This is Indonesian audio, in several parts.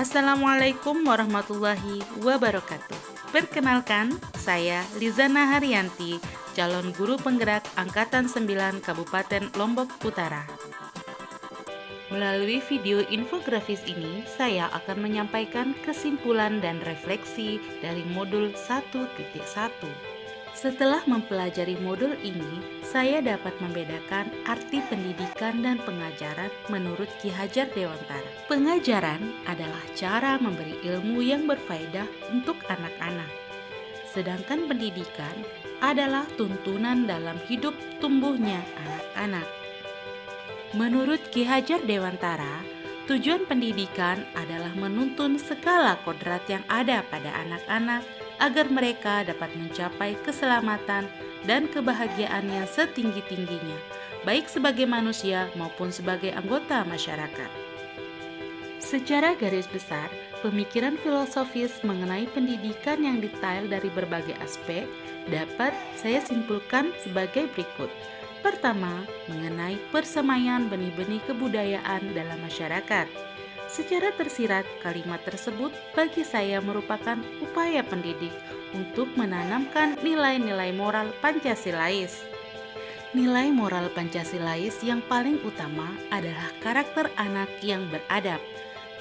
Assalamualaikum warahmatullahi wabarakatuh. Perkenalkan, saya Lizana Haryanti, calon guru penggerak Angkatan 9 Kabupaten Lombok Utara. Melalui video infografis ini, saya akan menyampaikan kesimpulan dan refleksi dari modul 1.1. Setelah mempelajari modul ini, saya dapat membedakan arti pendidikan dan pengajaran menurut Ki Hajar Dewantara. Pengajaran adalah cara memberi ilmu yang berfaedah untuk anak-anak. Sedangkan pendidikan adalah tuntunan dalam hidup tumbuhnya anak-anak. Menurut Ki Hajar Dewantara, tujuan pendidikan adalah menuntun segala kodrat yang ada pada anak-anak agar mereka dapat mencapai keselamatan dan kebahagiaan yang setinggi-tingginya, baik sebagai manusia maupun sebagai anggota masyarakat. Secara garis besar, pemikiran filosofis mengenai pendidikan yang detail dari berbagai aspek dapat saya simpulkan sebagai berikut. Pertama, mengenai persemaian benih-benih kebudayaan dalam masyarakat. Secara tersirat, kalimat tersebut bagi saya merupakan upaya pendidik untuk menanamkan nilai-nilai moral Pancasilais. Nilai moral Pancasilais yang paling utama adalah karakter anak yang beradab.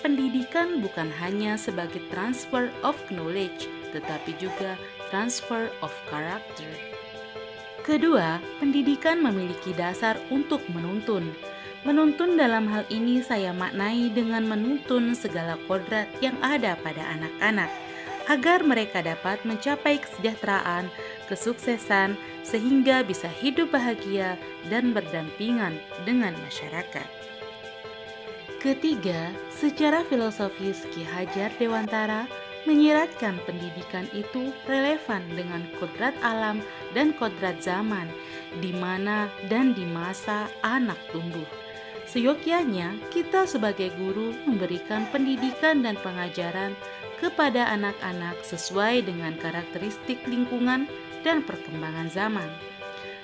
Pendidikan bukan hanya sebagai transfer of knowledge, tetapi juga transfer of character. Kedua, pendidikan memiliki dasar untuk menuntun. Menuntun dalam hal ini saya maknai dengan menuntun segala kodrat yang ada pada anak-anak, agar mereka dapat mencapai kesejahteraan, kesuksesan, sehingga bisa hidup bahagia dan berdampingan dengan masyarakat. Ketiga, secara filosofis Ki Hajar Dewantara menyiratkan pendidikan itu relevan dengan kodrat alam dan kodrat zaman, di mana dan di masa anak tumbuh. Seyogyanya, kita sebagai guru memberikan pendidikan dan pengajaran kepada anak-anak sesuai dengan karakteristik lingkungan dan perkembangan zaman.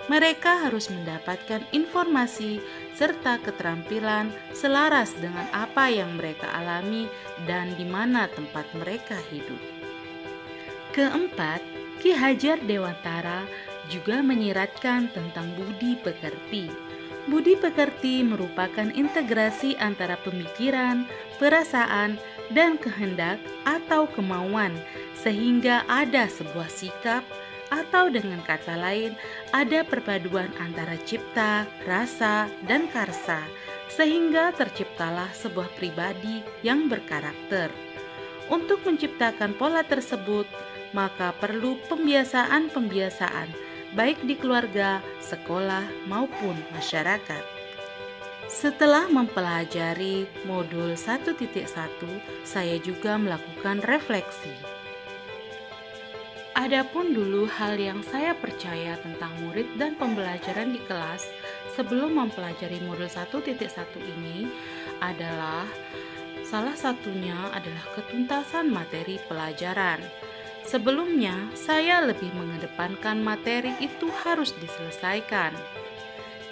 Mereka harus mendapatkan informasi serta keterampilan selaras dengan apa yang mereka alami dan di mana tempat mereka hidup. Keempat, Ki Hajar Dewantara juga menyiratkan tentang budi pekerti. Budi pekerti merupakan integrasi antara pemikiran, perasaan, dan kehendak atau kemauan, sehingga ada sebuah sikap atau dengan kata lain, ada perpaduan antara cipta, rasa, dan karsa, sehingga terciptalah sebuah pribadi yang berkarakter. Untuk menciptakan pola tersebut, maka perlu pembiasaan-pembiasaan, baik di keluarga, sekolah, maupun masyarakat. Setelah mempelajari modul 1.1, saya juga melakukan refleksi. Adapun dulu hal yang saya percaya tentang murid dan pembelajaran di kelas sebelum mempelajari modul 1.1 ini adalah salah satunya adalah ketuntasan materi pelajaran. Sebelumnya, saya lebih mengedepankan materi itu harus diselesaikan.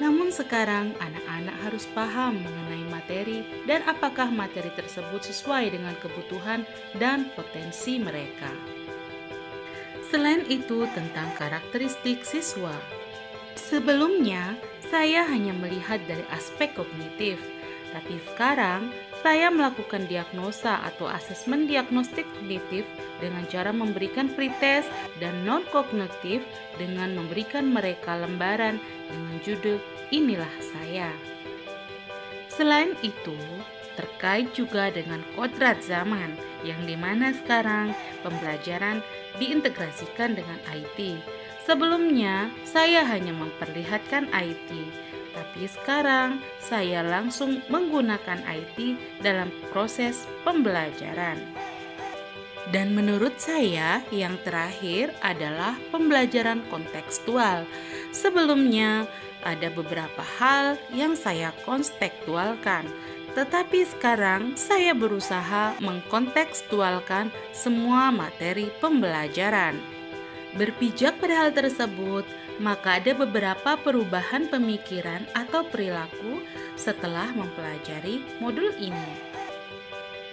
Namun sekarang, anak-anak harus paham mengenai materi dan apakah materi tersebut sesuai dengan kebutuhan dan potensi mereka. Selain itu, tentang karakteristik siswa. Sebelumnya, saya hanya melihat dari aspek kognitif, tapi sekarang saya melakukan diagnosa atau asesmen diagnostik kognitif dengan cara memberikan pretest dan non-kognitif dengan memberikan mereka lembaran dengan judul "Inilah Saya". Selain itu, terkait juga dengan kodrat zaman yang dimana sekarang pembelajaran diintegrasikan dengan IT. Sebelumnya, saya hanya memperlihatkan IT, tapi sekarang saya langsung menggunakan IT dalam proses pembelajaran. Dan menurut saya, yang terakhir adalah pembelajaran kontekstual. Sebelumnya, ada beberapa hal yang saya kontekstualkan, tetapi sekarang saya berusaha mengkontekstualkan semua materi pembelajaran. Berpijak pada hal tersebut, maka ada beberapa perubahan pemikiran atau perilaku setelah mempelajari modul ini.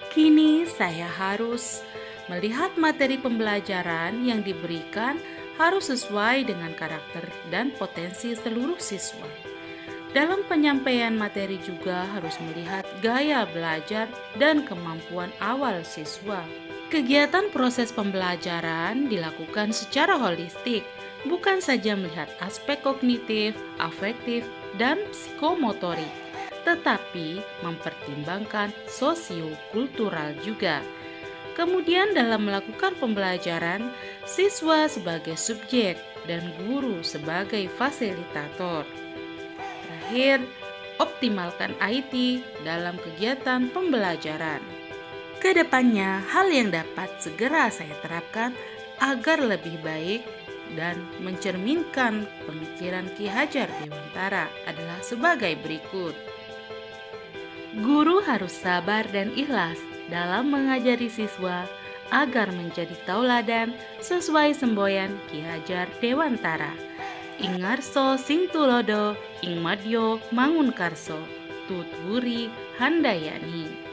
Kini saya harus melihat materi pembelajaran yang diberikan harus sesuai dengan karakter dan potensi seluruh siswa. Dalam penyampaian materi juga harus melihat gaya belajar dan kemampuan awal siswa. Kegiatan proses pembelajaran dilakukan secara holistik, bukan saja melihat aspek kognitif, afektif, dan psikomotorik, tetapi mempertimbangkan sosiokultural juga. Kemudian dalam melakukan pembelajaran, siswa sebagai subjek dan guru sebagai fasilitator. Terakhir, optimalkan IT dalam kegiatan pembelajaran. Kedepannya, hal yang dapat segera saya terapkan agar lebih baik dan mencerminkan pemikiran Ki Hajar Dewantara adalah sebagai berikut. Guru harus sabar dan ikhlas dalam mengajari siswa agar menjadi tauladan sesuai semboyan Ki Hajar Dewantara. Ingarso sing tulodo, ing madyo mangunkarso, tutwuri handayani.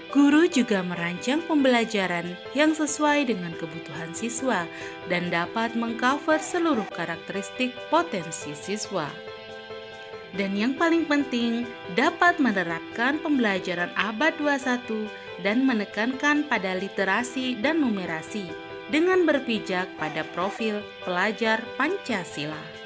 Guru juga merancang pembelajaran yang sesuai dengan kebutuhan siswa dan dapat mengcover seluruh karakteristik potensi siswa. Dan yang paling penting, dapat menerapkan pembelajaran abad 21 dan menekankan pada literasi dan numerasi dengan berpijak pada profil pelajar Pancasila.